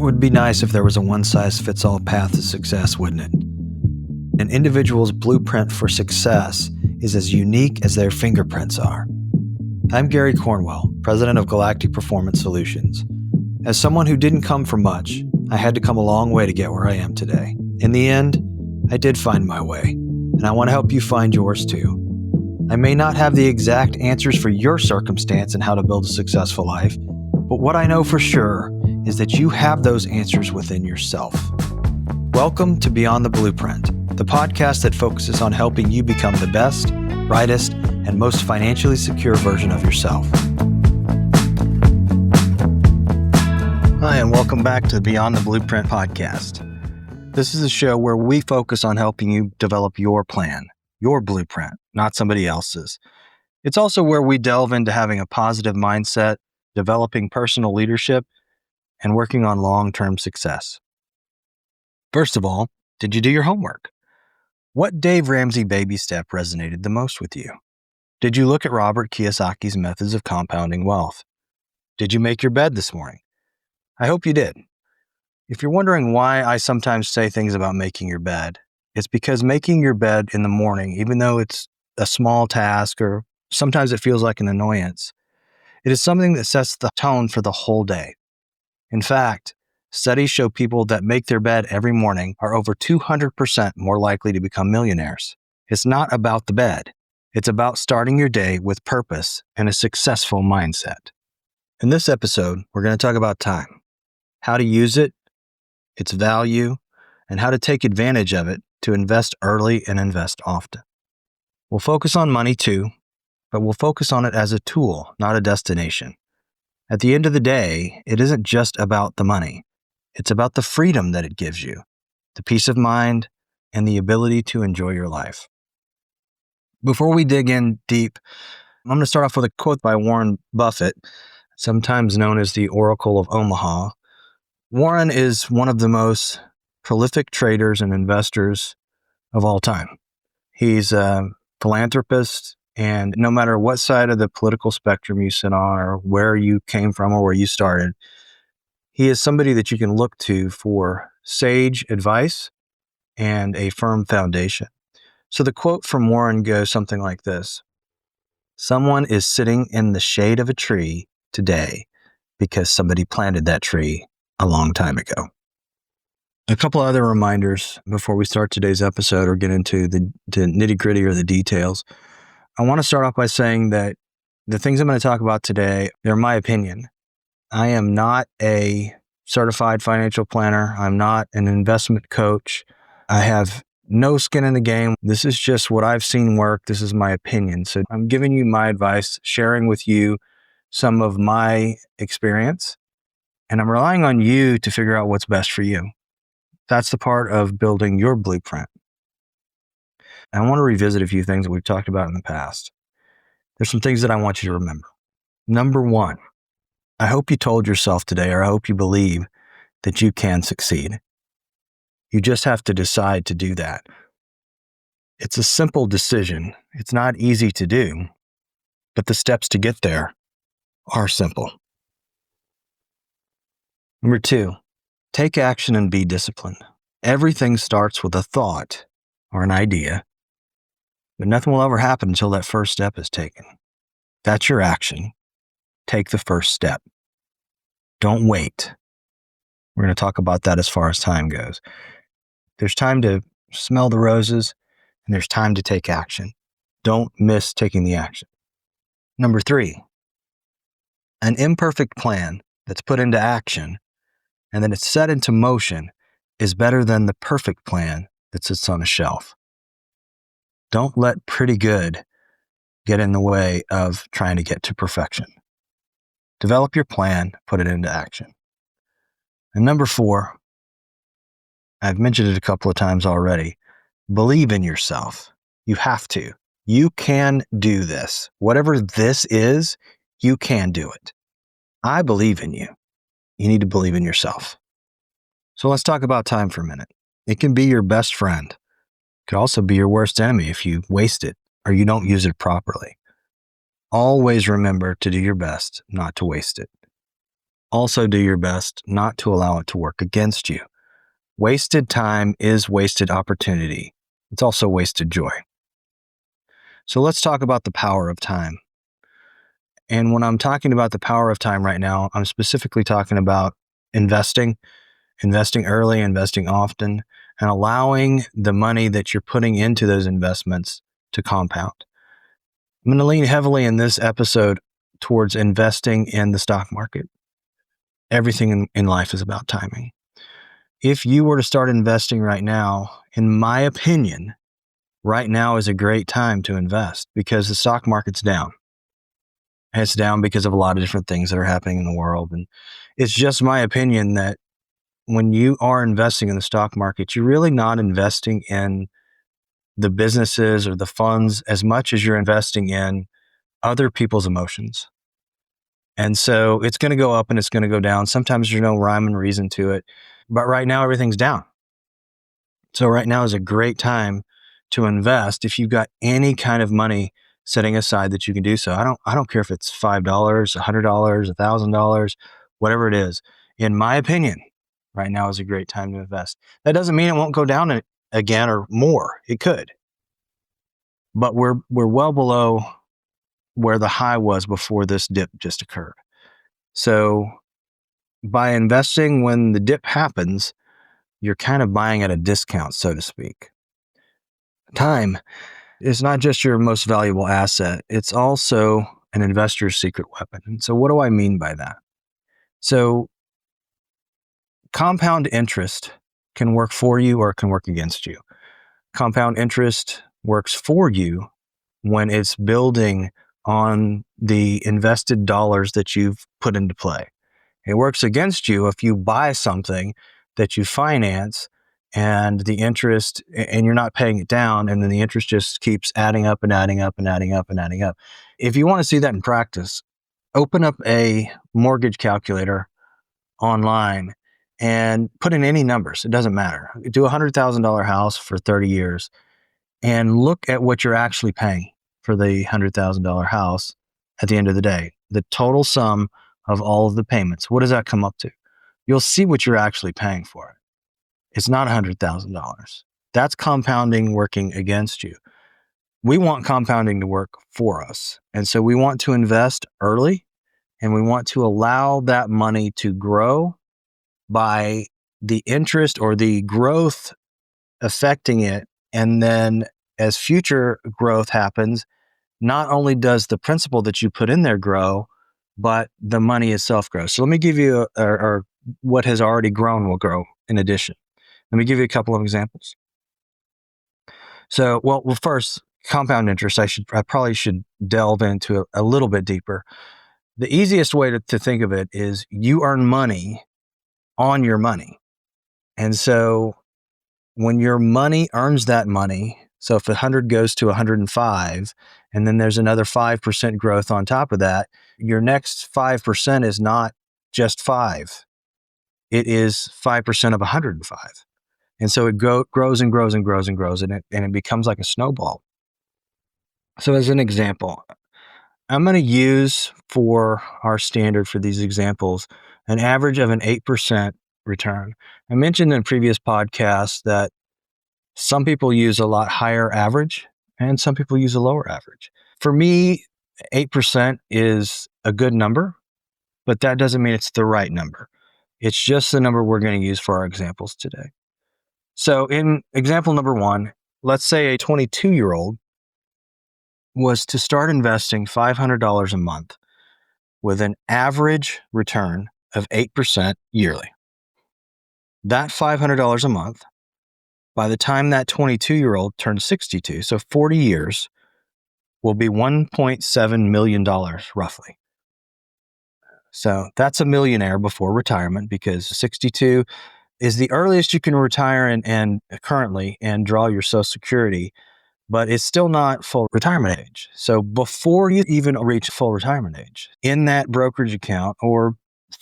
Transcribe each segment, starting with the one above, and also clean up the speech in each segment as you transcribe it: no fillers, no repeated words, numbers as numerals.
would be nice if there was a one-size-fits-all path to success, wouldn't it? An individual's blueprint for success is as unique as their fingerprints are. I'm Gary Cornwell, president of Galactic Performance Solutions. As someone who didn't come from much, I had to come a long way to get where I am today. In the end, I did find my way, and I want to help you find yours too. I may not have the exact answers for your circumstance and how to build a successful life, but what I know for sure is that you have those answers within yourself. Welcome to Beyond the Blueprint, the podcast that focuses on helping you become the best, brightest, and most financially secure version of yourself. Hi, and welcome back to the Beyond the Blueprint podcast. This is a show where we focus on helping you develop your plan, your blueprint, not somebody else's. It's also where we delve into having a positive mindset, developing personal leadership, and working on long-term success. First of all, did you do your homework? What Dave Ramsey baby step resonated the most with you? Did you look at Robert Kiyosaki's methods of compounding wealth? Did you make your bed this morning? I hope you did. If you're wondering why I sometimes say things about making your bed, it's because making your bed in the morning, even though it's a small task or sometimes it feels like an annoyance, it is something that sets the tone for the whole day. In fact, studies show people that make their bed every morning are over 200% more likely to become millionaires. It's not about the bed. It's about starting your day with purpose and a successful mindset. In this episode, we're going to talk about time, how to use it, its value, and how to take advantage of it to invest early and invest often. We'll focus on money too, but we'll focus on it as a tool, not a destination. At the end of the day, it isn't just about the money. It's about the freedom that it gives you, the peace of mind, and the ability to enjoy your life. Before we dig in deep, I'm going to start off with a quote by Warren Buffett, sometimes known as the Oracle of Omaha. Warren is one of the most prolific traders and investors of all time. He's a philanthropist, and no matter what side of the political spectrum you sit on or where you came from or where you started, he is somebody that you can look to for sage advice and a firm foundation. So the quote from Warren goes something like this: "Someone is sitting in the shade of a tree today because somebody planted that tree a long time ago." A couple other reminders before we start today's episode or get into the nitty-gritty or the details. I want to start off by saying that the things I'm going to talk about today, they're my opinion. I am not a certified financial planner. I'm not an investment coach. I have no skin in the game. This is just what I've seen work. This is my opinion. So I'm giving you my advice, sharing with you some of my experience, and I'm relying on you to figure out what's best for you. That's the part of building your blueprint. I want to revisit a few things that we've talked about in the past. There's some things that I want you to remember. Number one, I hope you told yourself today, or I hope you believe that you can succeed. You just have to decide to do that. It's a simple decision. It's not easy to do, but the steps to get there are simple. Number two, take action and be disciplined. Everything starts with a thought or an idea, but nothing will ever happen until that first step is taken. That's your action. Take the first step. Don't wait. We're going to talk about that as far as time goes. There's time to smell the roses, and there's time to take action. Don't miss taking the action. Number three, an imperfect plan that's put into action and then it's set into motion is better than the perfect plan that sits on a shelf. Don't let pretty good get in the way of trying to get to perfection. Develop your plan, put it into action. And number four, I've mentioned it a couple of times already, believe in yourself. You have to. You can do this. Whatever this is, you can do it. I believe in you. You need to believe in yourself. So let's talk about time for a minute. It can be your best friend. It could also be your worst enemy if you waste it or you don't use it properly. Always remember to do your best not to waste it. also do your best not to allow it to work against you. Wasted time is wasted opportunity. It's also wasted joy. So let's talk about the power of time. And when I'm talking about the power of time right now, I'm specifically talking about investing early, investing often, and allowing the money that you're putting into those investments to compound. I'm going to lean heavily in this episode towards investing in the stock market. Everything in life is about timing. If you were to start investing right now, in my opinion, right now is a great time to invest because the stock market's down. And it's down because of a lot of different things that are happening in the world. And it's just my opinion that when you are investing in the stock market, you're really not investing in the businesses or the funds as much as you're investing in other people's emotions. And so it's going to go up and it's going to go down. Sometimes there's no rhyme and reason to it. But right now, everything's down. So right now is a great time to invest if you've got any kind of money setting aside that you can do so. I don't care if it's $5, $100, $1,000, whatever it is. In my opinion, right now is a great time to invest. That doesn't mean it won't go down again or more. It could. But we're well below where the high was before this dip just occurred. So by investing when the dip happens, you're kind of buying at a discount, so to speak. Time is not just your most valuable asset. It's also an investor's secret weapon. And so what do I mean by that? So compound interest can work for you or it can work against you. Compound interest works for you when it's building on the invested dollars that you've put into play. It works against you if you buy something that you finance and the interest, and you're not paying it down, and then the interest just keeps adding up and adding up and adding up and adding up. If you want to see that in practice, open up a mortgage calculator online and put in any numbers. It doesn't matter. Do a $100,000 house for 30 years and look at what you're actually paying for the $100,000 house at the end of the day. The total sum of all of the payments. What does that come up to? You'll see what you're actually paying for it. It's not $100,000. That's compounding working against you. We want compounding to work for us. And so we want to invest early and we want to allow that money to grow by the interest or the growth affecting it. And then as future growth happens, not only does the principal that you put in there grow, but the money itself grows. So let me give you or what has already grown will grow in addition. Let me give you a couple of examples. So, well, first, compound interest, I probably should delve into a little bit deeper. The easiest way to think of it is you earn money on your money. And so when your money earns that money, so if 100 goes to 105, and then there's another 5% growth on top of that, your next 5% is not just 5. It is 5% of 105. And so it grows and grows and grows and grows, and it becomes like a snowball. So as an example, I'm going to use for our standard for these examples, an average of an 8% return. I mentioned in a previous podcast that some people use a lot higher average and some people use a lower average. For me, 8% is a good number, but that doesn't mean it's the right number. It's just the number we're going to use for our examples today. So in example number 1, let's say a 22-year-old was to start investing $500 a month with an average return of 8% yearly. That $500 a month, by the time that 22-year-old turns 62, so 40 years, will be $1.7 million roughly. So that's a millionaire before retirement because 62 is the earliest you can retire and currently and draw your Social Security, but it's still not full retirement age. So before you even reach full retirement age, in that brokerage account or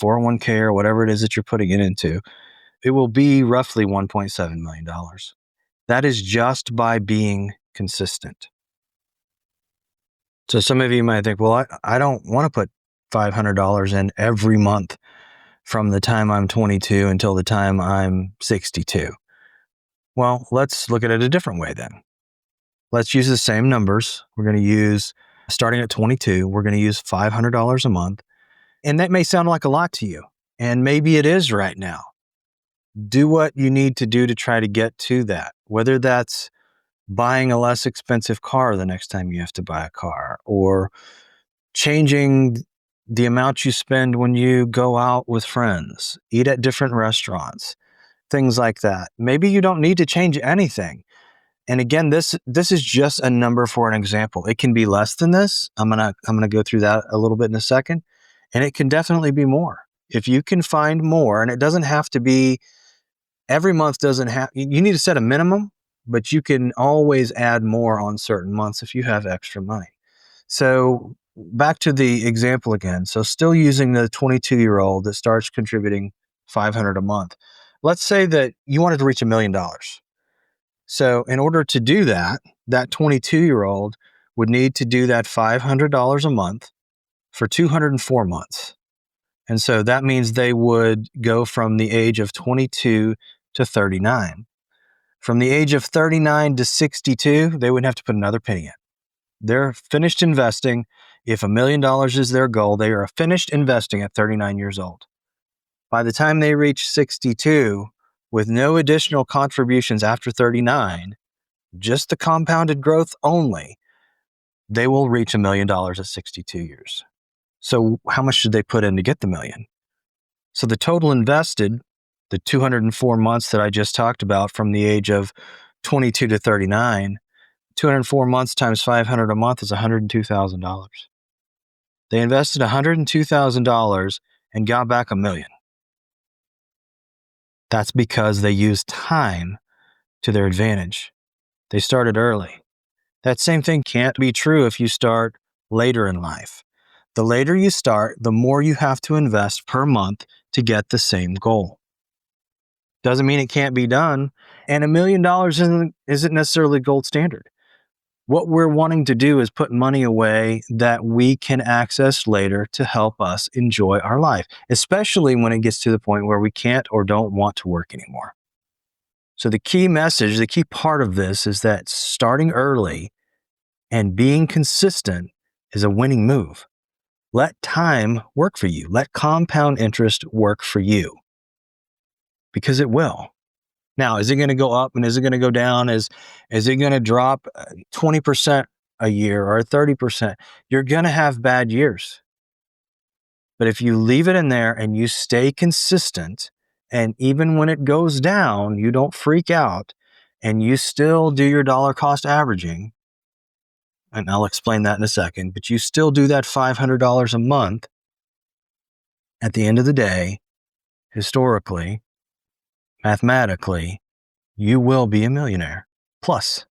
401k or whatever it is that you're putting it into, it will be roughly $1.7 million. That is just by being consistent. So some of you might think, well, I don't want to put $500 in every month. from the time I'm 22 until the time I'm 62. Well, let's look at it a different way then. Let's use the same numbers. We're going to use, starting at 22, we're going to use $500 a month. And that may sound like a lot to you. And maybe it is right now. Do what you need to do to try to get to that, whether that's buying a less expensive car the next time you have to buy a car, or changing the amount you spend when you go out with friends, eat at different restaurants, things like that. Maybe you don't need to change anything. And again, this is just a number for an example. It can be less than this. I'm gonna go through that a little bit in a second, and it can definitely be more. If you can find more, and it doesn't have to be every month. Doesn't have. You need to set a minimum, but you can always add more on certain months if you have extra money. So back to the example again. So still using the 22-year-old that starts contributing $500 a month. Let's say that you wanted to reach $1 million. So in order to do that, that 22-year-old would need to do that $500 a month for 204 months. And so that means they would go from the age of 22 to 39. From the age of 39 to 62, they wouldn't have to put another penny in. They're finished investing. If $1 million is their goal, they are finished investing at 39 years old. By the time they reach 62, with no additional contributions after 39, just the compounded growth only, they will reach $1 million at 62 years. So how much should they put in to get the million? So the total invested, the 204 months that I just talked about from the age of 22 to 39, 204 months times $500 a month is $102,000. They invested $102,000 and got back $1 million. That's because they used time to their advantage. They started early. That same thing can't be true if you start later in life. The later you start, the more you have to invest per month to get the same goal. Doesn't mean it can't be done. And $1 million isn't necessarily gold standard. What we're wanting to do is put money away that we can access later to help us enjoy our life, especially when it gets to the point where we can't or don't want to work anymore. So the key message, the key part of this is that starting early and being consistent is a winning move. Let time work for you. Let compound interest work for you, because it will. Now, is it going to go up and is it going to go down? Is it going to drop 20% a year or 30%? You're going to have bad years. But if you leave it in there and you stay consistent, and even when it goes down, you don't freak out and you still do your dollar cost averaging, and I'll explain that in a second, but you still do that $500 a month, at the end of the day, historically, mathematically, you will be a millionaire. Plus.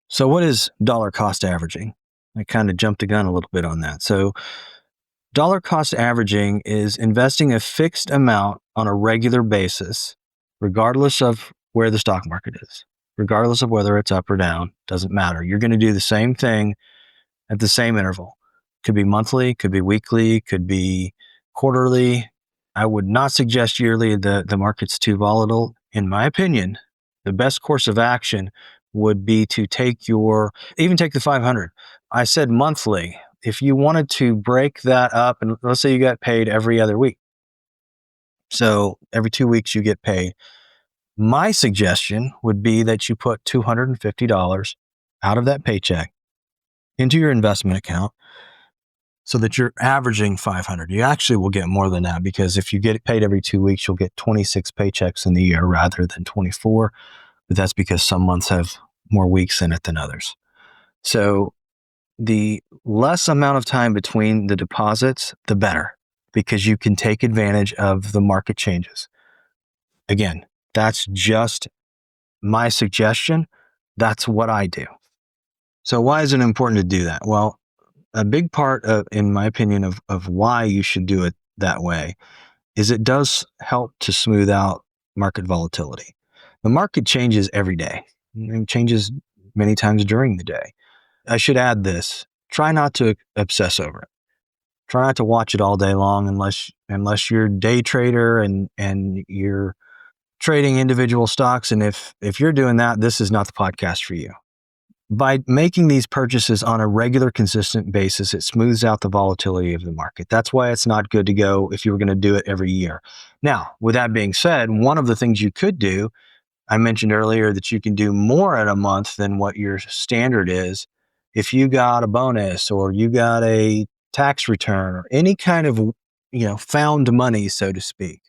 So what is dollar cost averaging? I kind of jumped the gun a little bit on that. So dollar cost averaging is investing a fixed amount on a regular basis, regardless of where the stock market is, regardless of whether it's up or down, doesn't matter. You're going to do the same thing at the same interval. Could be monthly, could be weekly, could be quarterly. I would not suggest yearly. The market's too volatile. In my opinion, the best course of action would be to even take the 500. I said monthly. If you wanted to break that up, and let's say you got paid every other week. So every 2 weeks you get paid. My suggestion would be that you put $250 out of that paycheck into your investment account, so that you're averaging 500. You actually will get more than that, because if you get paid every 2 weeks, you'll get 26 paychecks in the year rather than 24. But that's because some months have more weeks in it than others. So the less amount of time between the deposits, the better, because you can take advantage of the market changes. Again, that's just my suggestion. That's what I do. So why is it important to do that? Well, a big part of, in my opinion, of why you should do it that way is it does help to smooth out market volatility. The market changes every day. It changes many times during the day. I should add this. Try not to obsess over it. Try not to watch it all day long unless you're a day trader and you're trading individual stocks. And if you're doing that, this is not the podcast for you. By making these purchases on a regular, consistent basis, it smooths out the volatility of the market. That's why it's not good to go if you were going to do it every year. Now, with that being said, one of the things you could do, I mentioned earlier that you can do more in a month than what your standard is. If you got a bonus or you got a tax return or any kind of, found money, so to speak,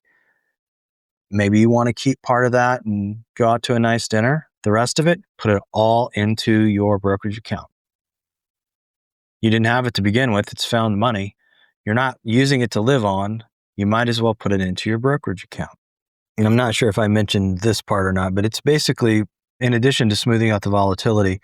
maybe you want to keep part of that and go out to a nice dinner. The rest of it, put it all into your brokerage account. You didn't have it to begin with. It's found money. You're not using it to live on. You might as well put it into your brokerage account. And I'm not sure if I mentioned this part or not, but it's basically, in addition to smoothing out the volatility,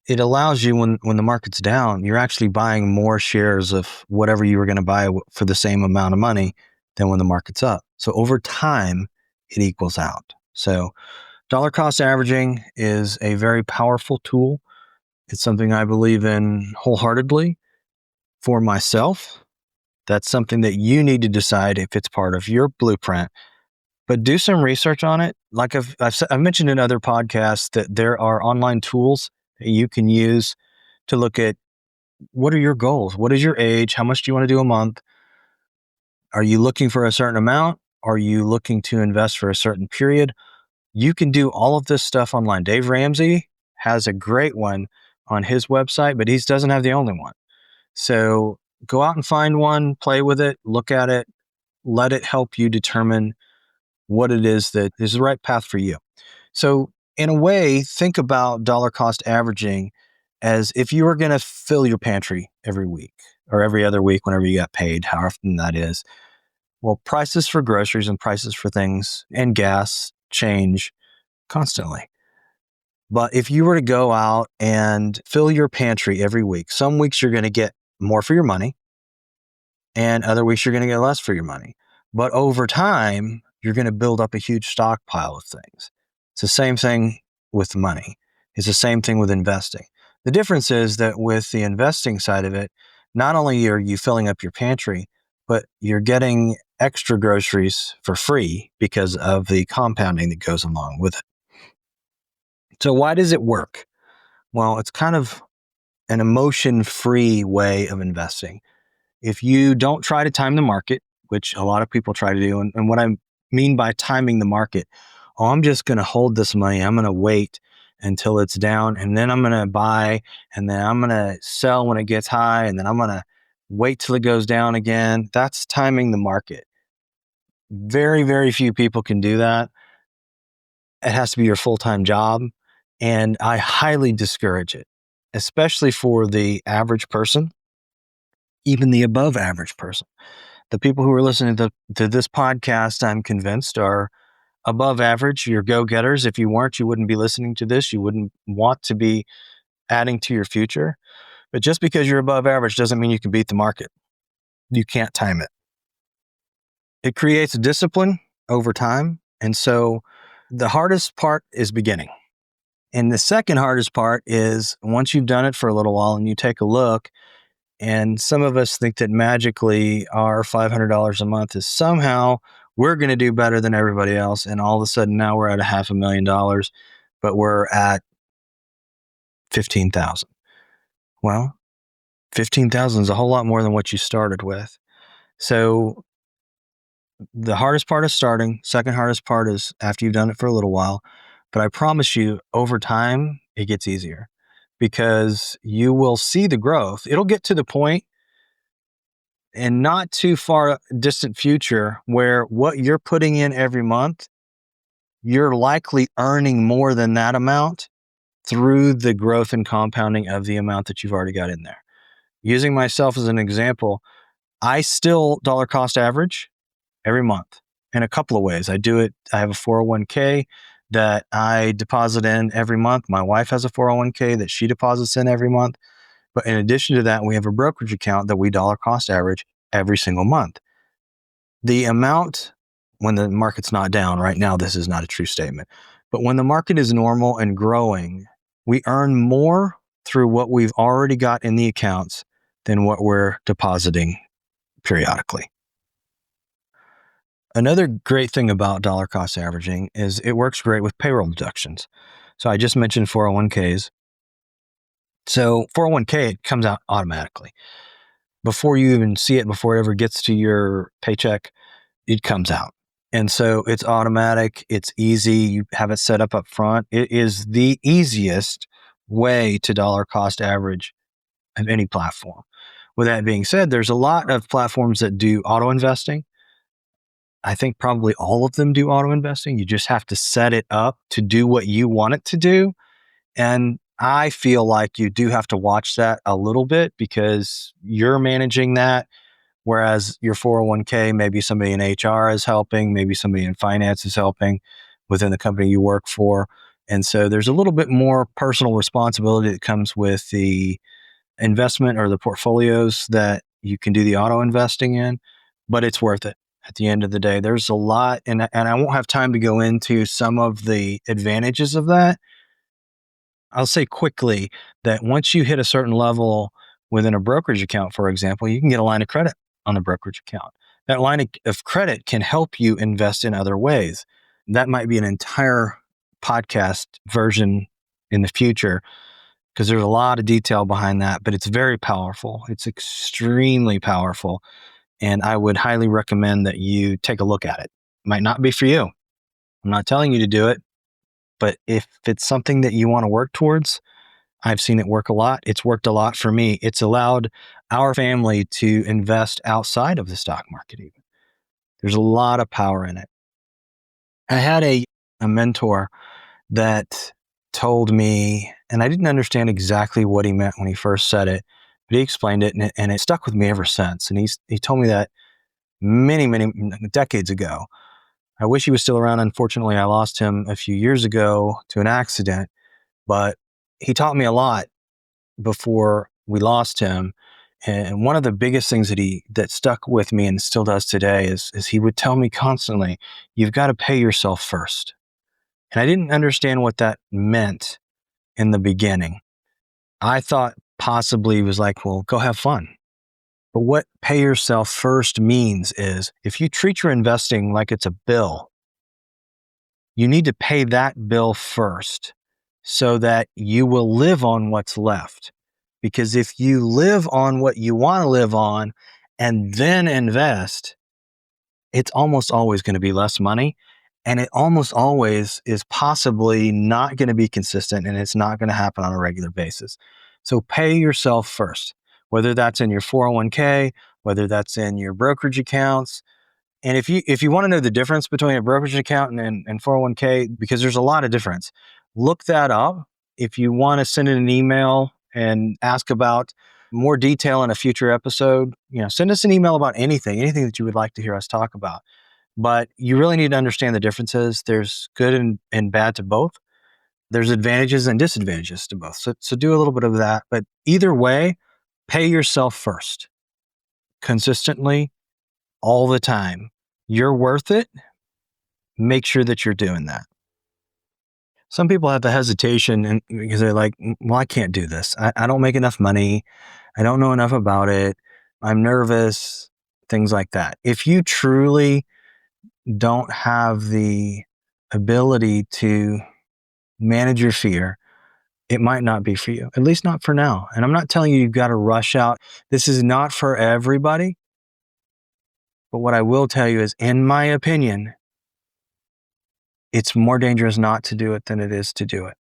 it allows you when the market's down, you're actually buying more shares of whatever you were going to buy for the same amount of money than when the market's up. So over time, it equals out. So dollar cost averaging is a very powerful tool. It's something I believe in wholeheartedly. For myself, that's something that you need to decide if it's part of your blueprint. But do some research on it. Like I've mentioned in other podcasts that there are online tools that you can use to look at what are your goals? What is your age? How much do you want to do a month? Are you looking for a certain amount? Are you looking to invest for a certain period? You can do all of this stuff online. Dave Ramsey has a great one on his website, but he doesn't have the only one. So go out and find one, play with it, look at it, let it help you determine what it is that is the right path for you. So in a way, think about dollar cost averaging as if you were going to fill your pantry every week or every other week whenever you got paid, how often that is. Well, prices for groceries and prices for things and gas change constantly. But if you were to go out and fill your pantry every week, some weeks you're going to get more for your money and other weeks you're going to get less for your money. But over time, you're going to build up a huge stockpile of things. It's the same thing with money. It's the same thing with investing. The difference is that with the investing side of it, not only are you filling up your pantry, but you're getting extra groceries for free because of the compounding that goes along with it. So why does it work? Well, it's kind of an emotion-free way of investing. If you don't try to time the market, which a lot of people try to do, and what I mean by timing the market, I'm just going to hold this money. I'm going to wait until it's down, and then I'm going to buy, and then I'm going to sell when it gets high, and then I'm going to wait till it goes down again. That's timing the market. Very, very few people can do that. It has to be your full-time job, and I highly discourage it, especially for the average person, even the above average person. The people who are listening to this podcast, I'm convinced, are above average. You're go-getters. If you weren't, you wouldn't be listening to this. You wouldn't want to be adding to your future. But just because you're above average doesn't mean you can beat the market. You can't time it. It creates discipline over time. And so the hardest part is beginning. And the second hardest part is once you've done it for a little while and you take a look, and some of us think that magically our $500 a month is somehow we're going to do better than everybody else. And all of a sudden now we're at $500,000, but we're at 15,000. Well, 15,000 is a whole lot more than what you started with. So the hardest part is starting. Second hardest part is after you've done it for a little while. But I promise you, over time, it gets easier because you will see the growth. It'll get to the point in not too far distant future where what you're putting in every month, you're likely earning more than that amount through the growth and compounding of the amount that you've already got in there. Using myself as an example, I still dollar cost average every month in a couple of ways. I have a 401k that I deposit in every month. My wife has a 401k that she deposits in every month. But in addition to that, we have a brokerage account that we dollar cost average every single month. The amount when the market's not down right now, this is not a true statement, but when the market is normal and growing, we earn more through what we've already got in the accounts than what we're depositing periodically. Another great thing about dollar cost averaging is it works great with payroll deductions. So I just mentioned 401ks. So 401k, it comes out automatically. Before you even see it, before it ever gets to your paycheck, it comes out. And so it's automatic, it's easy, you have it set up front. It is the easiest way to dollar cost average of any platform. With that being said, there's a lot of platforms that do auto investing. I think probably all of them do auto investing. You just have to set it up to do what you want it to do. And I feel like you do have to watch that a little bit because you're managing that. Whereas your 401k, maybe somebody in HR is helping, maybe somebody in finance is helping within the company you work for. And so there's a little bit more personal responsibility that comes with the investment or the portfolios that you can do the auto investing in, but it's worth it. At the end of the day, there's a lot, and I won't have time to go into some of the advantages of that. I'll say quickly that once you hit a certain level within a brokerage account, for example, you can get a line of credit on the brokerage account. That line of credit can help you invest in other ways. That might be an entire podcast version in the future because there's a lot of detail behind that, but it's very powerful. It's extremely powerful. And I would highly recommend that you take a look at it. Might not be for you. I'm not telling you to do it, but if it's something that you want to work towards, I've seen it work a lot. It's worked a lot for me. It's allowed our family to invest outside of the stock market even. There's a lot of power in it. I had a mentor that told me, and I didn't understand exactly what he meant when he first said it, but he explained it and it stuck with me ever since. And he told me that many, many decades ago. I wish he was still around. Unfortunately, I lost him a few years ago to an accident, but he taught me a lot before we lost him. And one of the biggest things that stuck with me and still does today is he would tell me constantly, you've got to pay yourself first. And I didn't understand what that meant in the beginning. I thought possibly it was like, well, go have fun. But what pay yourself first means is if you treat your investing like it's a bill, you need to pay that bill first so that you will live on what's left. Because if you live on what you want to live on and then invest, it's almost always going to be less money. And it almost always is possibly not going to be consistent and it's not going to happen on a regular basis. So pay yourself first, whether that's in your 401k, whether that's in your brokerage accounts. And if you want to know the difference between a brokerage account and 401k, because there's a lot of difference, look that up. If you want to send in an email and ask about more detail in a future episode, send us an email about anything that you would like to hear us talk about. But you really need to understand the differences. There's good and bad to both. There's advantages and disadvantages to both. So do a little bit of that. But either way, pay yourself first, consistently, all the time. You're worth it. Make sure that you're doing that. Some people have the hesitation because they're like, well, I can't do this. I don't make enough money. I don't know enough about it. I'm nervous, things like that. If you truly don't have the ability to manage your fear, it might not be for you, at least not for now. And I'm not telling you you've got to rush out. This is not for everybody. But what I will tell you is, in my opinion, it's more dangerous not to do it than it is to do it.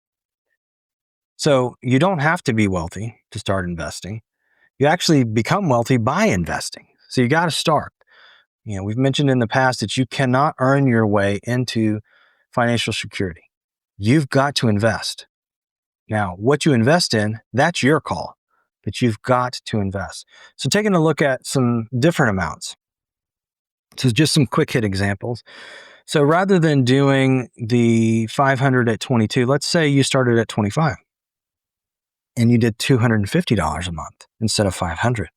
So you don't have to be wealthy to start investing. You actually become wealthy by investing. So you got to start. We've mentioned in the past that you cannot earn your way into financial security. You've got to invest. Now, what you invest in, that's your call, but you've got to invest. So taking a look at some different amounts. So just some quick hit examples. So rather than doing the 500 at 22, let's say you started at 25 and you did $250 a month instead of 500.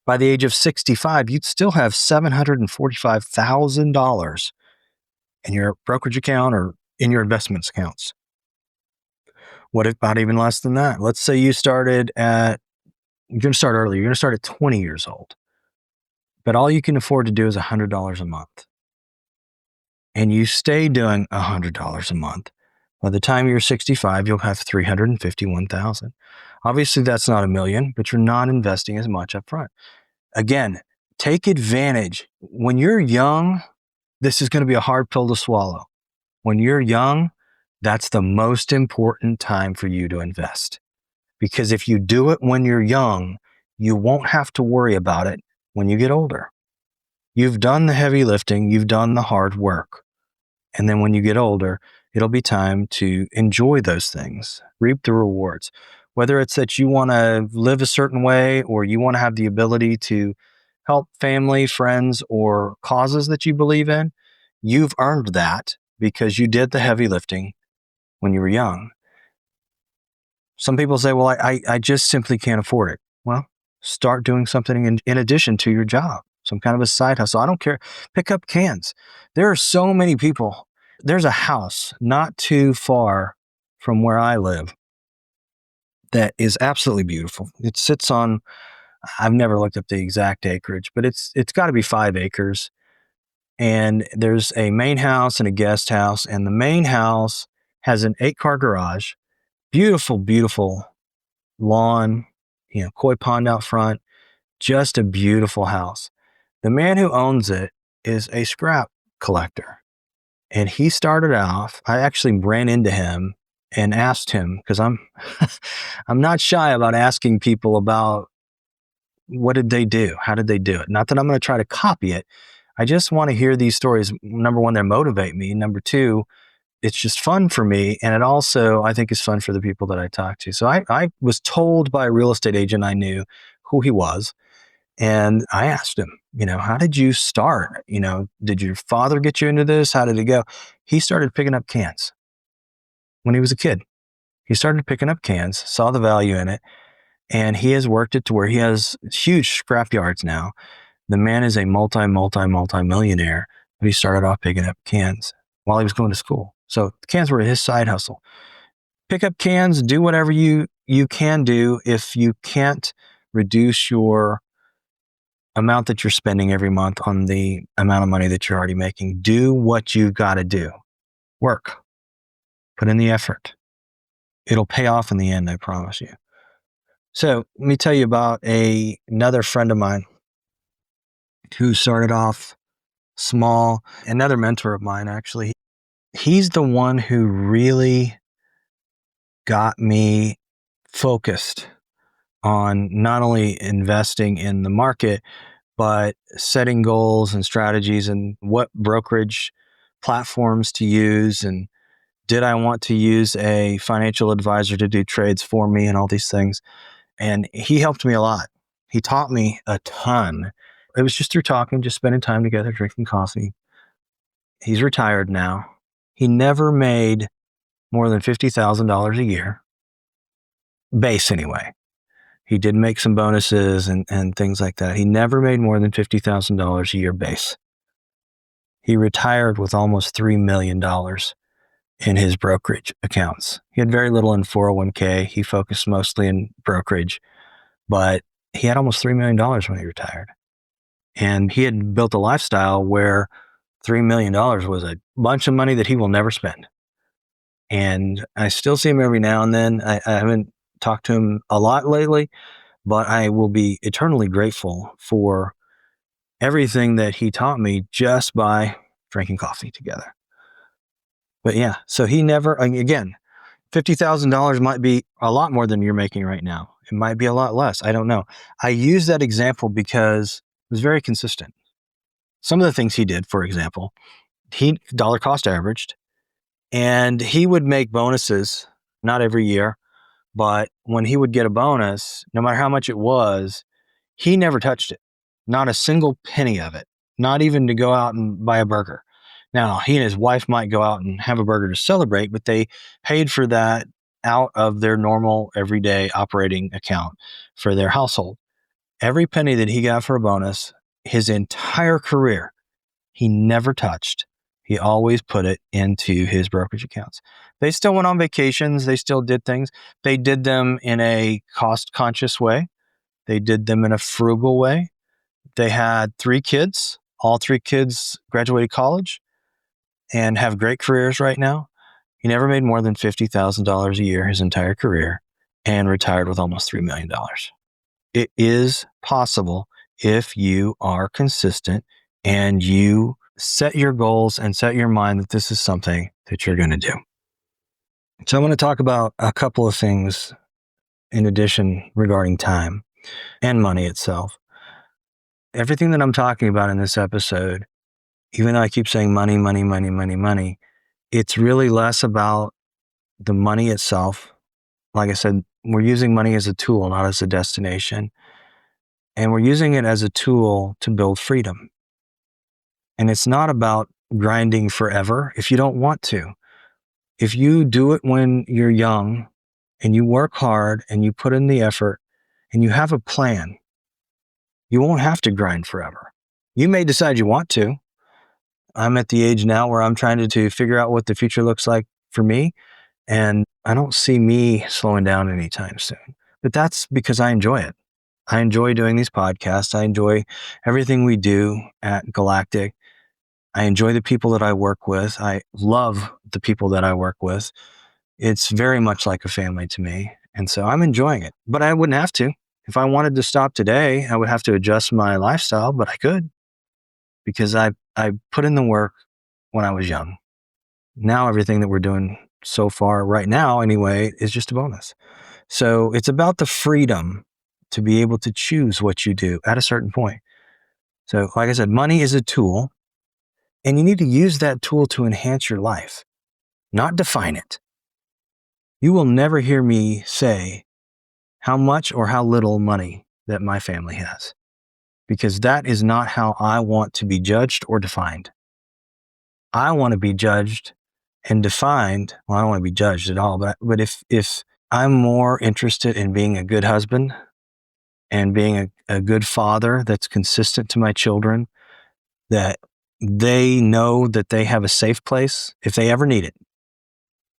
By the age of 65, you'd still have $745,000 in your brokerage account or in your investments accounts. What about even less than that? Let's say you're going to start early. You're going to start at 20 years old. but all you can afford to do is $100 a month. And you stay doing $100 a month. By the time you're 65, you'll have $351,000. Obviously, that's not $1 million, but you're not investing as much up front. Again, take advantage. When you're young, this is going to be a hard pill to swallow. When you're young, that's the most important time for you to invest. Because if you do it when you're young, you won't have to worry about it when you get older. You've done the heavy lifting, you've done the hard work. And then when you get older, it'll be time to enjoy those things, reap the rewards. Whether it's that you want to live a certain way or you want to have the ability to help family, friends, or causes that you believe in, you've earned that because you did the heavy lifting when you were young. Some people say, well, I just simply can't afford it. Well, start doing something in addition to your job, some kind of a side hustle. I don't care. Pick up cans. There are so many people. There's a house not too far from where I live that is absolutely beautiful. It sits on, I've never looked up the exact acreage, but it's got to be 5 acres. And there's a main house and a guest house. And the main house has an 8-car garage, beautiful, beautiful lawn, koi pond out front, just a beautiful house. The man who owns it is a scrap collector. And he started off, I actually ran into him and asked him, because I'm not shy about asking people about what did they do? How did they do it? Not that I'm going to try to copy it. I just want to hear these stories. Number one, they motivate me. Number two, it's just fun for me. And it also, I think, is fun for the people that I talk to. So I was told by a real estate agent I knew who he was. And I asked him, how did you start? Did your father get you into this? How did it go? He started picking up cans when he was a kid. He started picking up cans, saw the value in it, and he has worked it to where he has huge scrap yards now. The man is a multi-millionaire, but he started off picking up cans while he was going to school. So the cans were his side hustle. Pick up cans, do whatever you can do. If you can't reduce your amount that you're spending every month on the amount of money that you're already making, do what you've got to do. Work. Put in the effort. It'll pay off in the end, I promise you. So let me tell you about another friend of mine who started off small, another mentor of mine, actually. He's the one who really got me focused on not only investing in the market, but setting goals and strategies and what brokerage platforms to use. And did I want to use a financial advisor to do trades for me and all these things? And he helped me a lot. He taught me a ton. It was just through talking, just spending time together, drinking coffee. He's retired now. He never made more than $50,000 a year, base anyway. He did make some bonuses and things like that. He never made more than $50,000 a year base. He retired with almost $3 million in his brokerage accounts. He had very little in 401k. He focused mostly in brokerage, but he had almost $3 million when he retired. And he had built a lifestyle where $3 million was a bunch of money that he will never spend. And I still see him every now and then. I haven't talked to him a lot lately, but I will be eternally grateful for everything that he taught me just by drinking coffee together. But yeah, so he never, again, $50,000 might be a lot more than you're making right now. It might be a lot less. I don't know. I use that example because it was very consistent. Some of the things he did, for example, he dollar cost averaged, and he would make bonuses, not every year, but when he would get a bonus, no matter how much it was, he never touched it. Not a single penny of it, not even to go out and buy a burger. Now, he and his wife might go out and have a burger to celebrate, but they paid for that out of their normal everyday operating account for their household. Every penny that he got for a bonus, his entire career, he never touched. He always put it into his brokerage accounts. They still went on vacations. They still did things. They did them in a cost-conscious way. They did them in a frugal way. They had 3 kids. All 3 kids graduated college and have great careers right now. He never made more than $50,000 a year his entire career and retired with almost $3 million. It is possible if you are consistent and you set your goals and set your mind that this is something that you're going to do. So I'm going to talk about a couple of things in addition regarding time and money itself. Everything that I'm talking about in this episode, even though I keep saying money, money, money, money, money, it's really less about the money itself. Like I said, we're using money as a tool, not as a destination. And we're using it as a tool to build freedom. And it's not about grinding forever if you don't want to. If you do it when you're young and you work hard and you put in the effort and you have a plan, you won't have to grind forever. You may decide you want to. I'm at the age now where I'm trying to figure out what the future looks like for me. And I don't see me slowing down anytime soon. But that's because I enjoy it. I enjoy doing these podcasts. I enjoy everything we do at Galactic. I enjoy the people that I work with. I love the people that I work with. It's very much like a family to me. And so I'm enjoying it. But I wouldn't have to. If I wanted to stop today, I would have to adjust my lifestyle, but I could because I put in the work when I was young. Now everything that we're doing so far right now anyway is just a bonus. So it's about the freedom to be able to choose what you do at a certain point. So like I said, money is a tool and you need to use that tool to enhance your life, not define it. You will never hear me say how much or how little money that my family has, because that is not how I want to be judged or defined. I want to be judged and defined. Well, I don't want to be judged at all, but if I'm more interested in being a good husband and being a good father that's consistent to my children, that they know that they have a safe place if they ever need it.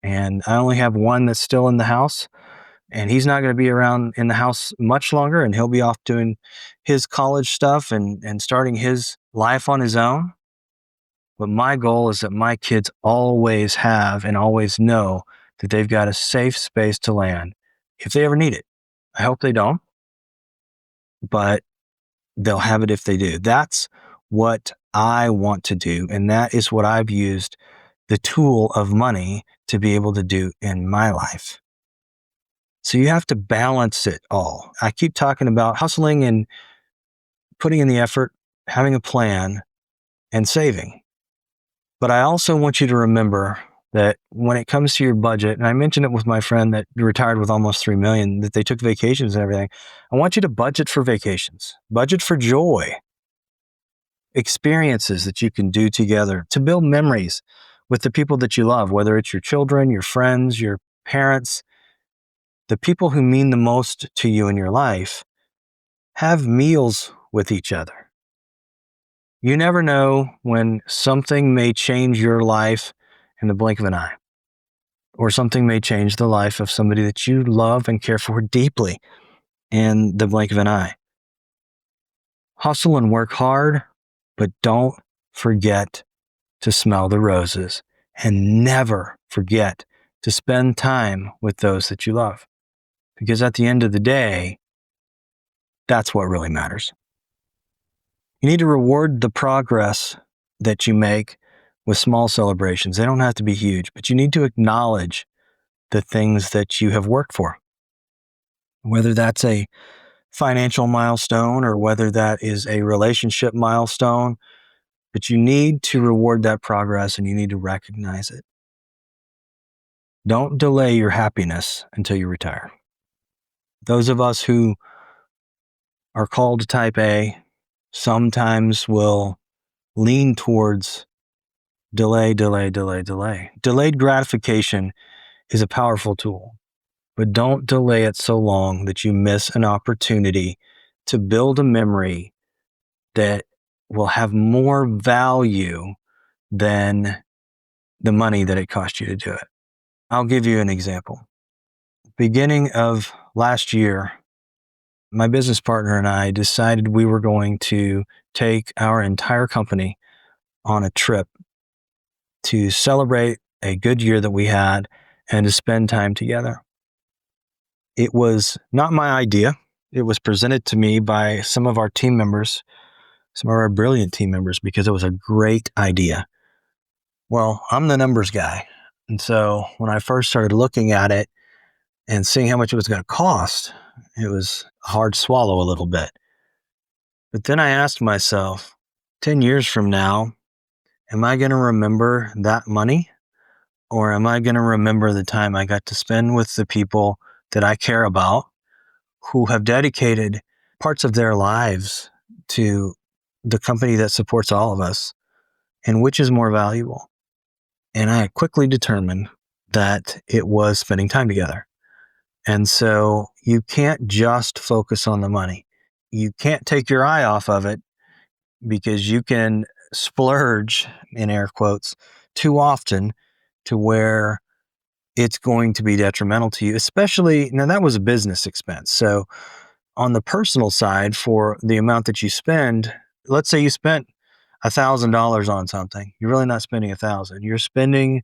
And I only have one that's still in the house, and he's not going to be around in the house much longer, and he'll be off doing his college stuff and starting his life on his own. But my goal is that my kids always have and always know that they've got a safe space to land if they ever need it. I hope they don't, but they'll have it if they do. That's what I want to do. And that is what I've used the tool of money to be able to do in my life. So you have to balance it all. I keep talking about hustling and putting in the effort, having a plan, and saving. But I also want you to remember that when it comes to your budget, and I mentioned it with my friend that retired with almost $3 million, that they took vacations and everything. I want you to budget for vacations, budget for joy, experiences that you can do together to build memories with the people that you love, whether it's your children, your friends, your parents, the people who mean the most to you in your life. Have meals with each other. You never know when something may change your life in the blink of an eye, or something may change the life of somebody that you love and care for deeply in the blink of an eye. Hustle and work hard, but don't forget to smell the roses, and never forget to spend time with those that you love. Because at the end of the day, that's what really matters. You need to reward the progress that you make with small celebrations. They don't have to be huge, but you need to acknowledge the things that you have worked for. Whether that's a financial milestone or whether that is a relationship milestone, but you need to reward that progress and you need to recognize it. Don't delay your happiness until you retire. Those of us who are called type A sometimes will lean towards delay. Delayed gratification is a powerful tool, but don't delay it so long that you miss an opportunity to build a memory that will have more value than the money that it cost you to do it. I'll give you an example. Beginning of last year, my business partner and I decided we were going to take our entire company on a trip to celebrate a good year that we had and to spend time together. It was not my idea. It was presented to me by some of our team members, some of our brilliant team members, because it was a great idea. Well, I'm the numbers guy. And so when I first started looking at it and seeing how much it was going to cost, it was a hard swallow a little bit. But then I asked myself, 10 years from now, am I going to remember that money? Or am I going to remember the time I got to spend with the people that I care about, who have dedicated parts of their lives to the company that supports all of us, and which is more valuable? And I quickly determined that it was spending time together. And so you can't just focus on the money. You can't take your eye off of it, because you can splurge, in air quotes, too often to where it's going to be detrimental to you, especially, now that was a business expense. So on the personal side, for the amount that you spend, let's say you spent $1,000 on something, you're really not spending $1,000. You're spending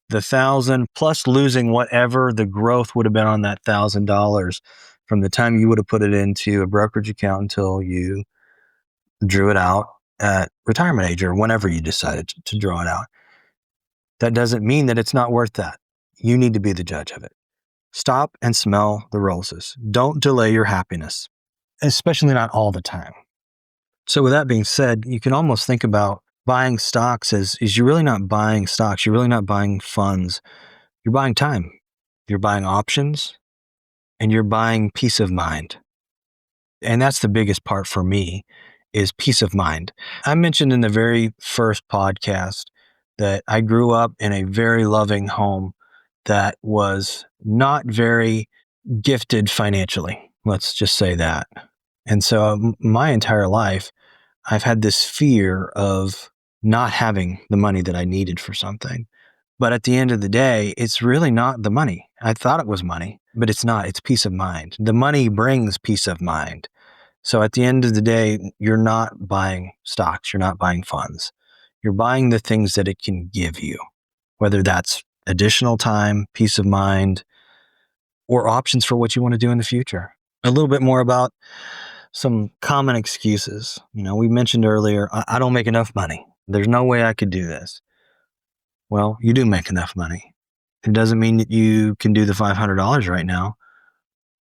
the $1,000 plus losing whatever the growth would have been on that $1,000 from the time you would have put it into a brokerage account until you drew it out at retirement age or whenever you decided to draw it out. That doesn't mean that it's not worth that. You need to be the judge of it. Stop and smell the roses. Don't delay your happiness, especially not all the time. So with that being said, you can almost think about buying stocks as you're really not buying stocks. You're really not buying funds. You're buying time. You're buying options, and you're buying peace of mind. And that's the biggest part for me, is peace of mind. I mentioned in the very first podcast that I grew up in a very loving home that was not very gifted financially. Let's just say that. And so my entire life, I've had this fear of not having the money that I needed for something. But at the end of the day, it's really not the money. I thought it was money, but it's not. It's peace of mind. The money brings peace of mind. So at the end of the day, you're not buying stocks. You're not buying funds. You're buying the things that it can give you, whether that's additional time, peace of mind, or options for what you want to do in the future. A little bit more about some common excuses. We mentioned earlier, I don't make enough money. There's no way I could do this. Well, you do make enough money. It doesn't mean that you can do the $500 right now,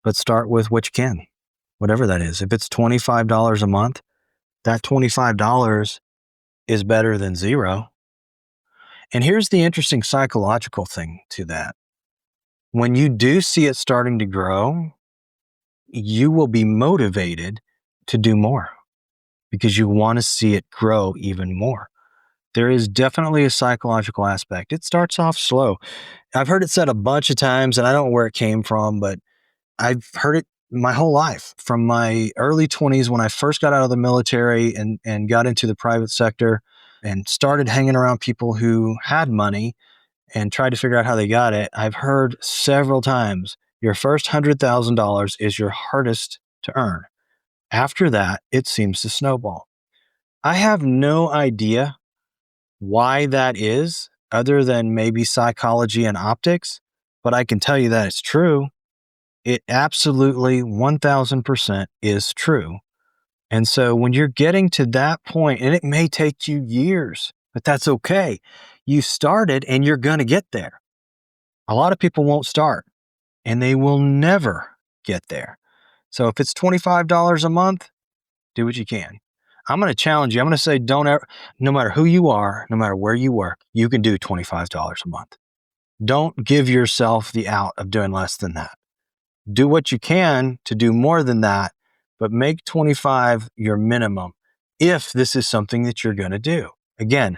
but start with what you can, whatever that is. If it's $25 a month, that $25 is better than zero. And here's the interesting psychological thing to that. When you do see it starting to grow, you will be motivated to do more because you want to see it grow even more. There is definitely a psychological aspect. It starts off slow. I've heard it said a bunch of times, and I don't know where it came from, but I've heard it my whole life, from my early 20s when I first got out of the military and got into the private sector and started hanging around people who had money and tried to figure out how they got it. I've heard several times, your first $100,000 is your hardest to earn. After that, it seems to snowball. I have no idea why that is, other than maybe psychology and optics, but I can tell you that it's true. It absolutely 1000% is true. And so when you're getting to that point, and it may take you years, but that's okay. You started and you're going to get there. A lot of people won't start and they will never get there. So if it's $25 a month, do what you can. I'm going to challenge you. I'm going to say, don't ever, no matter who you are, no matter where you work, you can do $25 a month. Don't give yourself the out of doing less than that. Do what you can to do more than that, but make 25 your minimum if this is something that you're going to do. Again,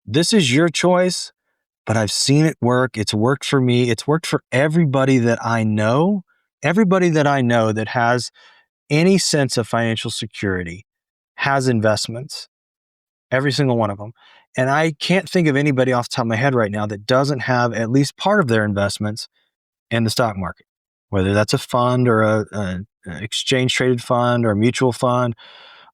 this is your choice, but I've seen it work. It's worked for me. It's worked for everybody that I know. Everybody that I know that has any sense of financial security has investments, every single one of them. And I can't think of anybody off the top of my head right now that doesn't have at least part of their investments in the stock market, whether that's a fund or a exchange traded fund or mutual fund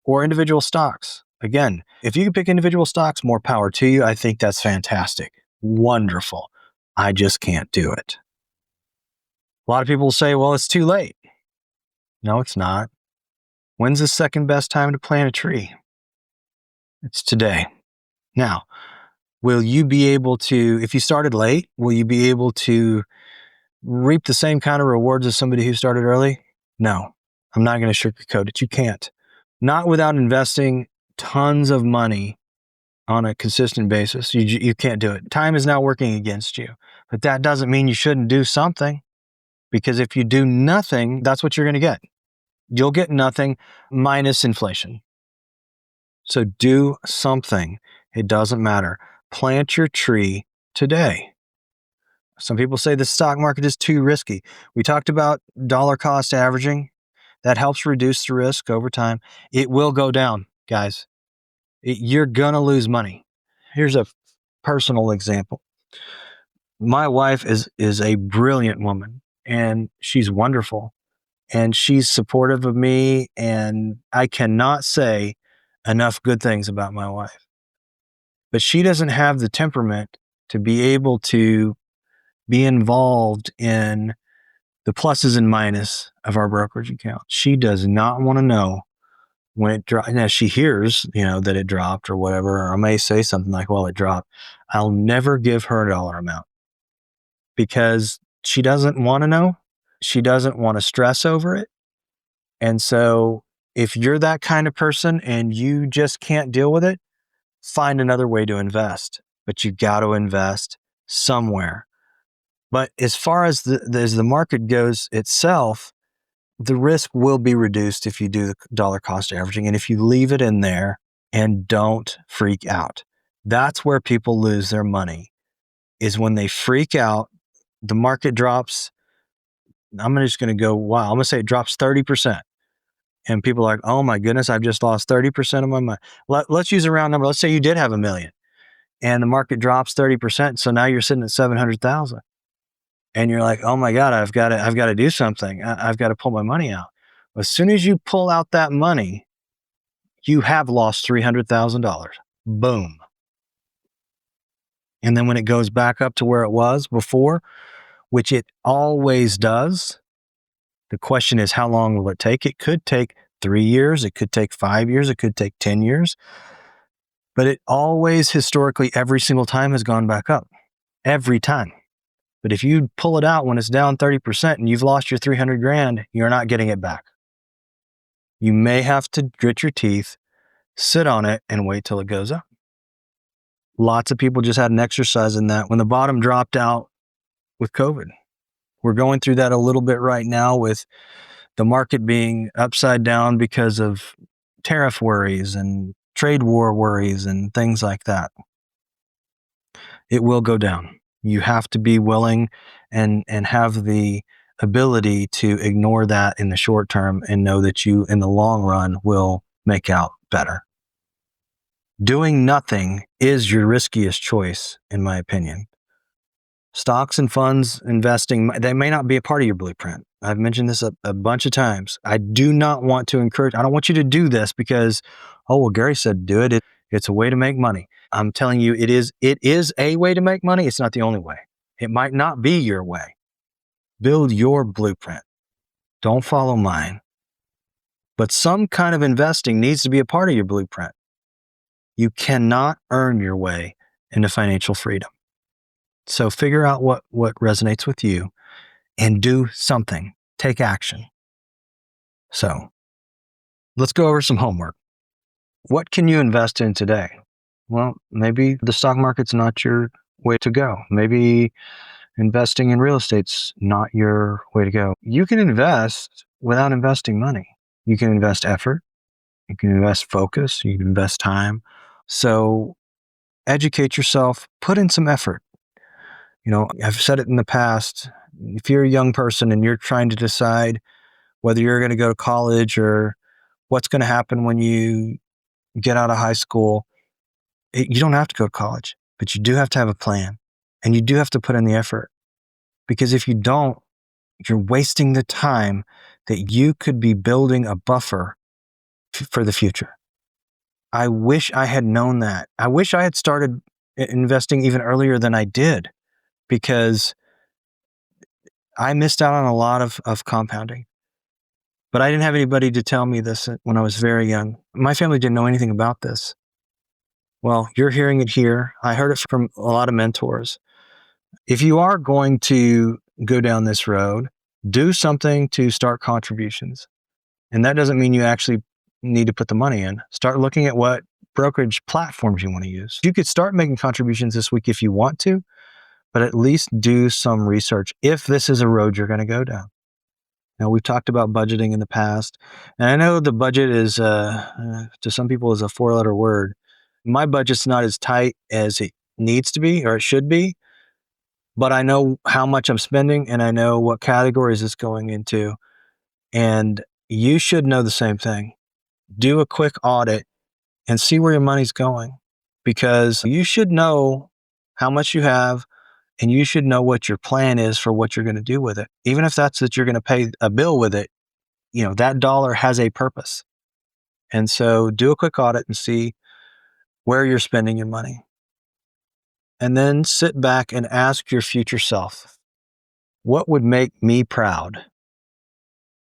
or individual stocks. Again, if you can pick individual stocks, more power to you. I think that's fantastic. Wonderful. I just can't do it. A lot of people will say, well, it's too late. No, it's not. When's the second best time to plant a tree? It's today. Now, will you be able to, if you started late, will you be able to reap the same kind of rewards as somebody who started early? No, I'm not going to sugarcoat it. You can't. Not without investing tons of money on a consistent basis. You can't do it. Time is now working against you. But that doesn't mean you shouldn't do something, because if you do nothing, that's what you're going to get. You'll get nothing minus inflation. So do something. It doesn't matter. Plant your tree today. Some people say the stock market is too risky. We talked about dollar cost averaging. That helps reduce the risk over time. It will go down, guys. You're going to lose money. Here's a personal example. My wife is a brilliant woman, and she's wonderful, and she's supportive of me, and I cannot say enough good things about my wife. But she doesn't have the temperament to be able to be involved in the pluses and minuses of our brokerage account. She does not want to know when it dropped. Now she hears, that it dropped or whatever, or I may say something like, well, it dropped. I'll never give her a dollar amount because she doesn't want to know. She doesn't want to stress over it. And so if you're that kind of person and you just can't deal with it, find another way to invest. But you got to invest somewhere. But as far as the market goes itself, the risk will be reduced if you do the dollar cost averaging and if you leave it in there and don't freak out. That's where people lose their money, is when they freak out. The market drops. I'm just going to go, wow, I'm going to say it drops 30%. And people are like, oh my goodness, I've just lost 30% of my money. Let's use a round number. Let's say you did have $1 million and the market drops 30%. So now you're sitting at 700,000. And you're like, oh my God, I've got to do something. I've got to pull my money out. As soon as you pull out that money, you have lost $300,000. Boom. And then when it goes back up to where it was before, which it always does, the question is, how long will it take? It could take 3 years. It could take 5 years. It could take 10 years. But it always, historically, every single time has gone back up. Every time. But if you pull it out when it's down 30% and you've lost your 300 grand, you're not getting it back. You may have to grit your teeth, sit on it, and wait till it goes up. Lots of people just had an exercise in that when the bottom dropped out with COVID. We're going through that a little bit right now with the market being upside down because of tariff worries and trade war worries and things like that. It will go down. You have to be willing and have the ability to ignore that in the short term and know that you, in the long run, will make out better. Doing nothing is your riskiest choice, in my opinion. Stocks and funds, investing, they may not be a part of your blueprint. I've mentioned this a bunch of times. I do not want to encourage, I don't want you to do this because, oh, well, Gary said do it. It's a way to make money. I'm telling you, it is a way to make money. It's not the only way. It might not be your way. Build your blueprint. Don't follow mine. But some kind of investing needs to be a part of your blueprint. You cannot earn your way into financial freedom. So figure out what resonates with you and do something. Take action. So let's go over some homework. What can you invest in today? Well, maybe the stock market's not your way to go. Maybe investing in real estate's not your way to go. You can invest without investing money. You can invest effort. You can invest focus. You can invest time. So educate yourself. Put in some effort. I've said it in the past. If you're a young person and you're trying to decide whether you're going to go to college or what's going to happen when you get out of high school, you don't have to go to college, but you do have to have a plan and you do have to put in the effort, because if you don't, you're wasting the time that you could be building a buffer for the future. I wish I had known that. I wish I had started investing even earlier than I did, because I missed out on a lot of compounding. But I didn't have anybody to tell me this when I was very young. My family didn't know anything about this. Well, you're hearing it here. I heard it from a lot of mentors. If you are going to go down this road, do something to start contributions. And that doesn't mean you actually need to put the money in. Start looking at what brokerage platforms you want to use. You could start making contributions this week if you want to, but at least do some research if this is a road you're going to go down. Now, we've talked about budgeting in the past, and I know the budget is, to some people, is a 4-letter word. My budget's not as tight as it needs to be or it should be, but I know how much I'm spending and I know what categories it's going into. And you should know the same thing. Do a quick audit and see where your money's going, because you should know how much you have and you should know what your plan is for what you're going to do with it. Even if that's that you're going to pay a bill with it, that dollar has a purpose. And so do a quick audit and see where you're spending your money. And then sit back and ask your future self, what would make me proud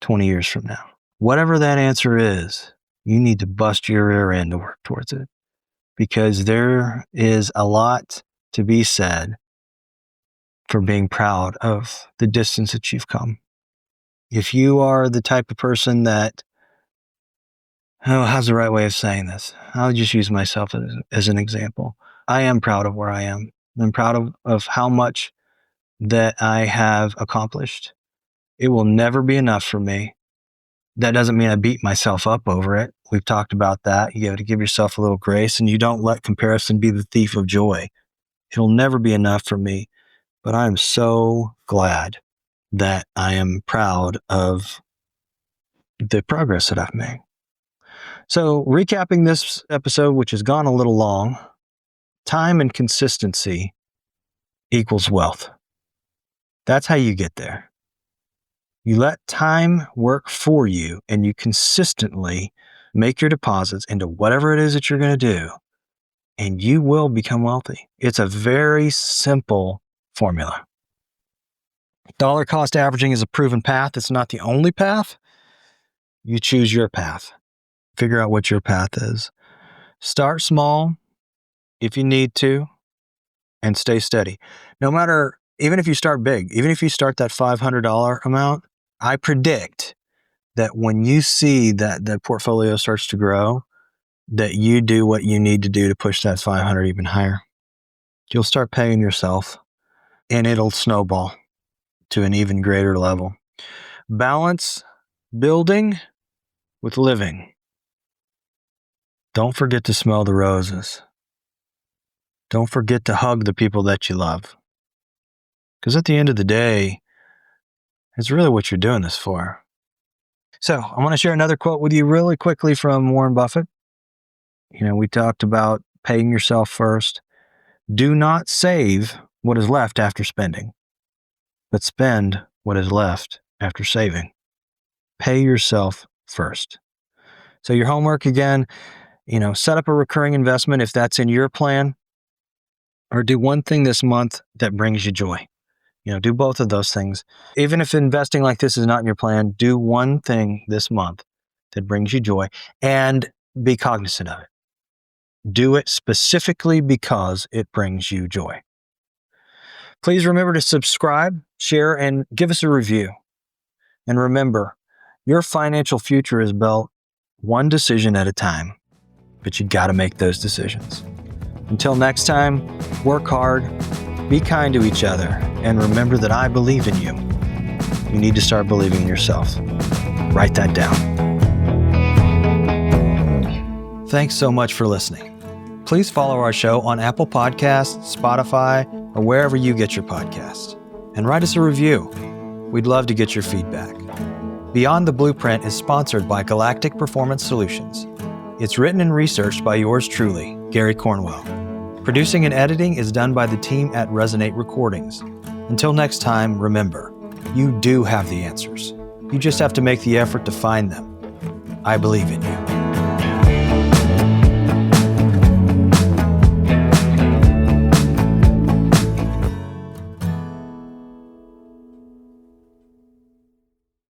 20 years from now? Whatever that answer is, you need to bust your rear end to work towards it, because there is a lot to be said for being proud of the distance that you've come. If you are the type of person that, how's the right way of saying this? I'll just use myself as an example. I am proud of where I am. I'm proud of how much that I have accomplished. It will never be enough for me. That doesn't mean I beat myself up over it. We've talked about that. You got to give yourself a little grace, and you don't let comparison be the thief of joy. It'll never be enough for me, but I am so glad that I am proud of the progress that I've made. So, recapping this episode, which has gone a little long, time and consistency equals wealth. That's how you get there. You let time work for you, and you consistently make your deposits into whatever it is that you're going to do, and you will become wealthy. It's a very simple formula. Dollar cost averaging is a proven path. It's not the only path. You choose your path. Figure out what your path is. Start small if you need to, and stay steady. No matter, even if you start big, even if you start that $500 amount, I predict that when you see that the portfolio starts to grow, that you do what you need to do to push that 500 even higher. You'll start paying yourself, and it'll snowball to an even greater level. Balance building with living. Don't forget to smell the roses. Don't forget to hug the people that you love. Because at the end of the day, it's really what you're doing this for. So I want to share another quote with you really quickly from Warren Buffett. We talked about paying yourself first. Do not save what is left after spending, but spend what is left after saving. Pay yourself first. So your homework again, set up a recurring investment if that's in your plan, or do one thing this month that brings you joy. Do both of those things. Even if investing like this is not in your plan, do one thing this month that brings you joy and be cognizant of it. Do it specifically because it brings you joy. Please remember to subscribe, share, and give us a review. And remember, your financial future is built one decision at a time, but you got to make those decisions. Until next time, work hard, be kind to each other, and remember that I believe in you. You need to start believing in yourself. Write that down. Thanks so much for listening. Please follow our show on Apple Podcasts, Spotify, or wherever you get your podcasts. And write us a review. We'd love to get your feedback. Beyond the Blueprint is sponsored by Galactic Performance Solutions. It's written and researched by yours truly, Gary Cornwell. Producing and editing is done by the team at Resonate Recordings. Until next time, remember, you do have the answers. You just have to make the effort to find them. I believe in you.